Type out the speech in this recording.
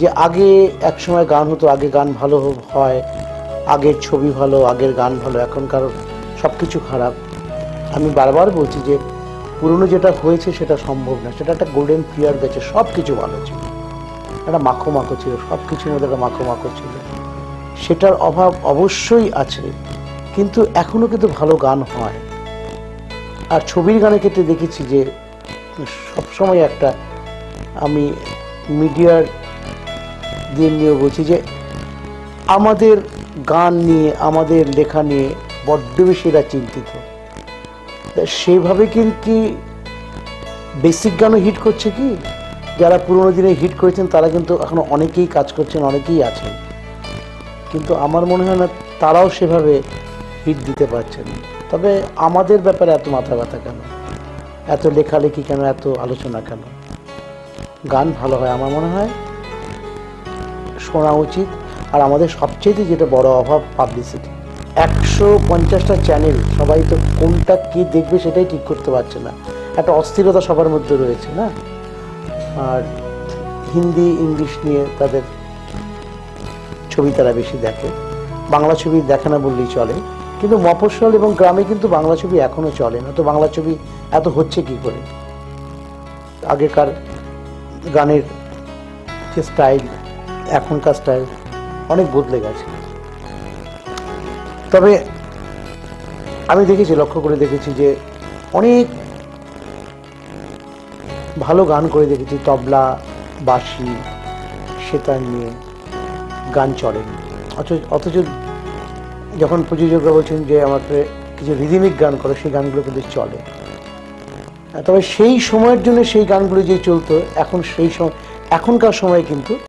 যে আগে এক সময় গান হতো, আগে গান ভালো হয়, আগের ছবি ভালো, আগের গান ভালো, এখনকার সব কিছু খারাপ। আমি বারবার বলছি যে পুরনো যেটা হয়েছে সেটা সম্ভব না, সেটা একটা গোল্ডেন পিরিয়ড গেছে, সব কিছু ভালো ছিল, একটা মাখো মাখো ছিল, সব কিছুর মধ্যে একটা মাখো মাখো ছিল। সেটার অভাব অবশ্যই আছে, কিন্তু এখনো কিন্তু ভালো গান হয়। আর ছবির গানের ক্ষেত্রে দেখেছি যে সবসময় একটা, আমি মিডিয়ার দিয়ে নিয়ে বলছি যে আমাদের গান নিয়ে, আমাদের লেখা নিয়ে বড্ড বেশি এরা চিন্তিত। সেইভাবে কিন্তু বেসিক গানও হিট করছে কি, যারা পুরোনো দিনে হিট করেছেন তারা কিন্তু এখনো অনেকেই কাজ করছেন, অনেকেই আছেন, কিন্তু আমার মনে হয় না তারাও সেভাবে হিট দিতে পারছেন। তবে আমাদের ব্যাপারে এত মাথা ব্যথা কেন, এত লেখালেখি কেন, এত আলোচনা কেন? গান ভালো হয়, আমার মনে হয় শোনা উচিত। আর আমাদের সবচেয়ে যেটা বড় অভাব, পাবলিসিটি। 150টা চ্যানেল, সবাই তো কোনটা কি দেখবে সেটাই ঠিক করতে পারছে না, একটা অস্থিরতা সবার মধ্যে রয়েছে না। আর হিন্দি ইংলিশ নিয়ে তাদের ছবি তারা বেশি দেখে, বাংলা ছবি দেখে না বললেই চলে। কিন্তু মফস্বল এবং গ্রামে কিন্তু বাংলা ছবি এখনো চলে না। তো বাংলা ছবি এত হচ্ছে কি করে? আগেকার গানের যে স্টাইল, এখনকার স্টাইল অনেক বদলে গেছে। তবে আমি দেখেছি, লক্ষ্য করে দেখেছি যে অনেক ভালো গান করে দেখেছি, তবলা, বাঁশি, সেতার নিয়ে গান চলে। অথচ যখন প্রযোজকরা বলছেন যে আমাকে কিছু রিদিমিক গান করে, সেই গানগুলো কিন্তু চলে। তবে সেই সময়ের জন্য সেই গানগুলো যে চলতো, এখন সেই সময়, এখনকার সময়ে কিন্তু